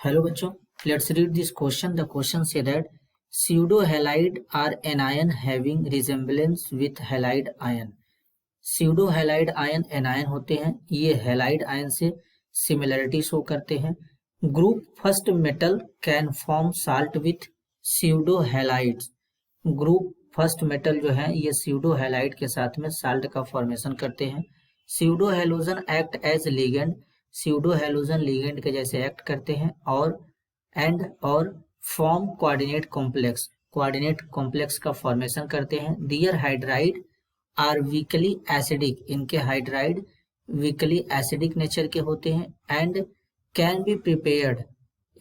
Hello बच्चों, let's read this question. The question say that pseudo-halide are anion having resemblance with halide ion. Pseudo-halide ion anion होते हैं, ये halide ion से similarity show करते हैं. Group first metal can form salt with pseudo-halides. Group first metal जो है ये pseudo-halide के साथ में salt का formation करते हैं. Pseudo-halogen act as ligand. Pseudo halogen ligand के जैसे एक्ट करते हैं और फॉर्म कोऑर्डिनेट कॉम्प्लेक्स का फॉर्मेशन करते हैं. Their hydride are weakly acidic, इनके हाइड्राइड वीकली एसिडिक नेचर के होते हैं. एंड कैन बी प्रिपेयर्ड,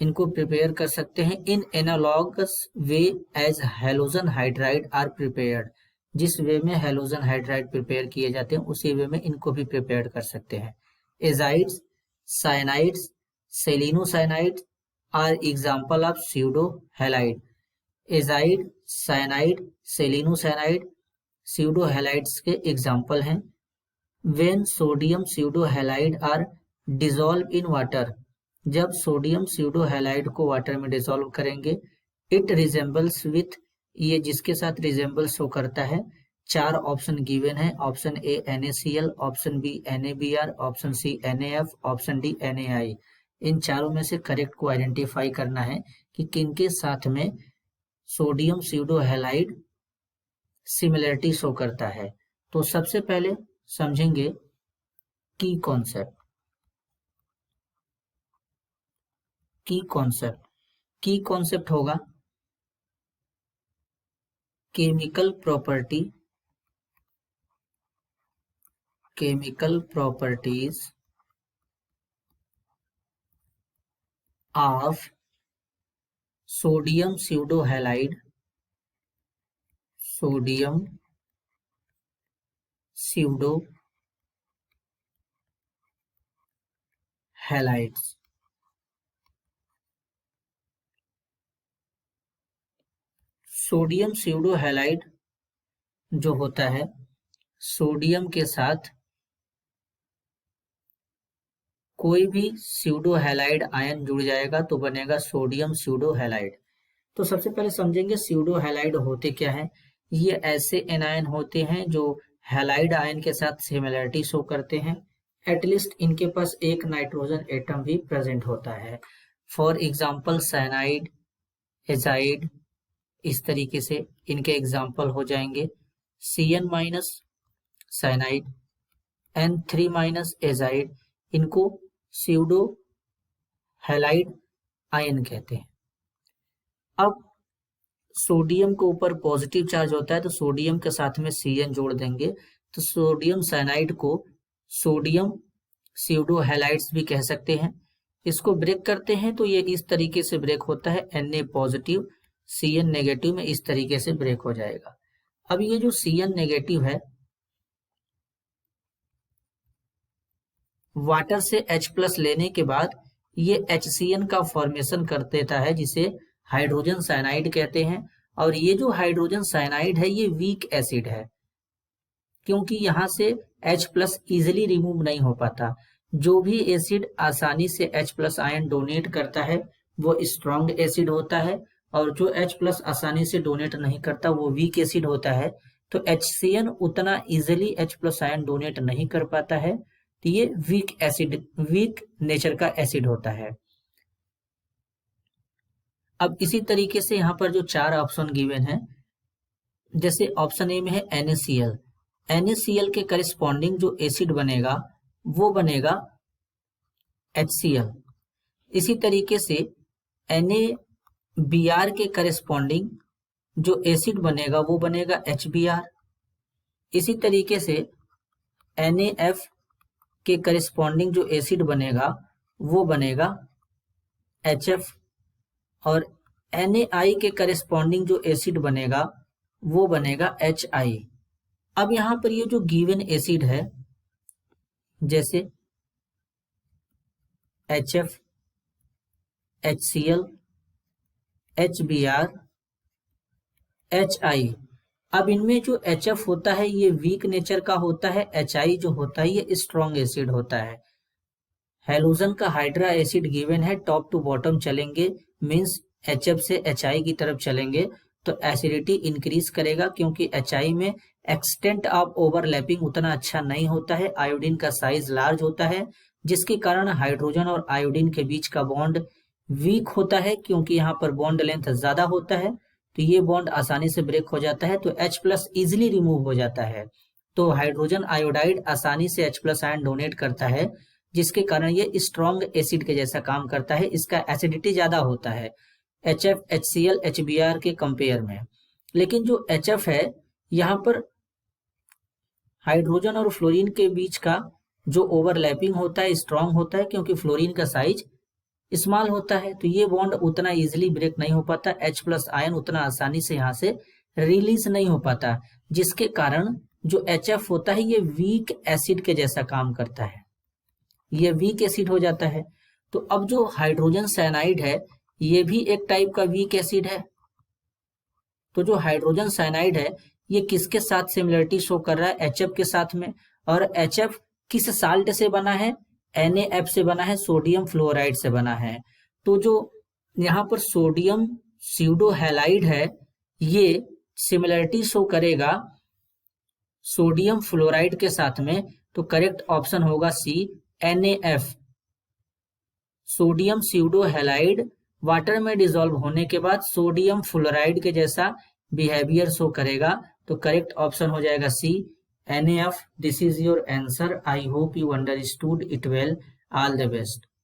इनको प्रिपेयर कर सकते हैं in analogous way as halogen hydride are prepared. जिस वे में हेलोजन हाइड्राइड प्रिपेयर किए जाते हैं उसी वे में इनको भी प्रिपेयर कर सकते हैं. Azides, cyanides, selenocyanides are example of pseudo halide. Azide, cyanide, selenocyanide pseudo halides के एग्जाम्पल हैं. When sodium pseudo halide are dissolve in water, जब सोडियम स्यूडो हैलाइड को वाटर में डिसॉल्व करेंगे. इट रिजेंबल्स विथ, ये जिसके साथ रिजेंबल शो करता है. 4 ऑप्शन गिवन है. Option A NaCl, option B NaBr, option C NaF, option D NaI. इन चारों में से करेक्ट को आइडेंटिफाई करना है कि किनके साथ में sodium pseudo halide similarity show करता है. तो सबसे पहले समझेंगे की कॉन्सेप्ट. की कॉन्सेप्ट होगा chemical properties of sodium pseudohalide, sodium pseudohalide जो होता है, सोडियम के साथ कोई भी स्यूडोहैलाइड आयन जुड़ जाएगा तो बनेगा सोडियम स्यूडोहैलाइड. तो सबसे पहले समझेंगे स्यूडोहैलाइड होते क्या है. ये ऐसे एनायन होते हैं जो हैलाइड आयन के साथ सिमिलरिटी शो करते हैं. एटलीस्ट इनके पास एक नाइट्रोजन एटम भी प्रेजेंट होता है. फॉर एग्जाम्पल साइनाइड, एजाइड, इस तरीके से इनके एग्जाम्पल हो जाएंगे. Cn- साइनाइड, N3- एजाइड, इनको स्यूडो हैलाइड आयन कहते हैं. अब सोडियम के ऊपर पॉजिटिव चार्ज होता है तो सोडियम के साथ में Cn जोड़ देंगे तो सोडियम साइनाइड को सोडियम स्यूडो हैलाइड्स भी कह सकते हैं. इसको ब्रेक करते हैं तो ये इस तरीके से ब्रेक होता है. Na पॉजिटिव, Cn नेगेटिव में इस तरीके से ब्रेक हो जाएगा. अब ये जो Cn नेगेटिव है वाटर से H+ लेने के बाद ये HCN का फॉर्मेशन कर देता है जिसे हाइड्रोजन साइनाइड कहते हैं. और ये जो हाइड्रोजन साइनाइड है ये वीक एसिड है क्योंकि यहाँ से H+ इजिली रिमूव नहीं हो पाता. जो भी एसिड आसानी से H+ आयन डोनेट करता है वो स्ट्रॉन्ग एसिड होता है और जो H+ आसानी से डोनेट नहीं करता वो वीक एसिड होता है. तो HCN उतना इजिली H+ आयन डोनेट नहीं कर पाता है तो ये वीक नेचर का एसिड होता है. अब इसी तरीके से यहाँ पर जो 4 ऑप्शन गिवन है, जैसे ऑप्शन ए में है NaCl. NaCl के करिस्पॉन्डिंग जो एसिड बनेगा वो बनेगा HCl. इसी तरीके से NaBr के करिस्पॉन्डिंग जो एसिड बनेगा वो बनेगा HBr. इसी तरीके से NaF के करिस्पॉन्डिंग जो एसिड बनेगा वो बनेगा HF और NaI के करिस्पॉन्डिंग जो एसिड बनेगा वो बनेगा HI. अब यहाँ पर ये जो गिवन एसिड है जैसे HF, HCl, HBr, HI. अब इनमें जो HF होता है ये वीक नेचर का होता है. HI जो होता है ये स्ट्रॉन्ग एसिड होता है. हैलोजन का हाइड्रा एसिड गिवन है, टॉप टू बॉटम चलेंगे, मीन्स HF से HI की तरफ चलेंगे तो एसिडिटी इंक्रीज करेगा, क्योंकि HI में एक्सटेंट ऑफ ओवरलैपिंग उतना अच्छा नहीं होता है, आयोडीन का साइज लार्ज होता है, जिसके कारण हाइड्रोजन और आयोडीन के बीच का बॉन्ड वीक होता है, क्योंकि यहाँ पर बॉन्ड लेंथ ज्यादा होता है, तो ये बॉन्ड आसानी से ब्रेक हो जाता है, तो H+ इजिली रिमूव हो जाता है। तो हाइड्रोजन आयोडाइड आसानी से H+ आयन डोनेट करता है, जिसके कारण ये स्ट्रॉन्ग एसिड के जैसा काम करता है, इसका एसिडिटी ज्यादा होता है HF, HCl, HBr के कंपेयर में। लेकिन जो HF है यहाँ पर हाइड्रोजन और फ्लोरीन के बीच का जो ओवरलैपिंग होता है स्ट्रांग होता है, क्योंकि फ्लोरीन का साइज स्मॉल होता है, तो ये बॉन्ड उतना इजीली ब्रेक नहीं हो पाता, H+ आयन उतना आसानी से यहाँ से रिलीज नहीं हो पाता, जिसके कारण जो HF होता है ये वीक एसिड के जैसा काम करता है, ये वीक एसिड हो जाता है। तो अब जो हाइड्रोजन साइनाइड है ये भी एक टाइप का वीक एसिड है। तो जो हाइड्रोजन साइनाइड है ये किसके साथ सिमिलरिटी शो कर रहा है? HF के साथ में। और HF किस साल्ट से बना है? NaF से बना है, सोडियम फ्लोराइड से बना है। तो जो यहाँ पर सोडियम स्यूडो हैलाइड है ये सिमिलरिटी शो करेगा सोडियम फ्लोराइड के साथ में, तो करेक्ट ऑप्शन होगा C, NaF। Sodium pseudo halide water में डिसॉल्व होने के बाद सोडियम फ्लोराइड के जैसा बिहेवियर शो करेगा, तो करेक्ट ऑप्शन हो जाएगा C, NaF। This is your answer. I hope you understood it well. All the best.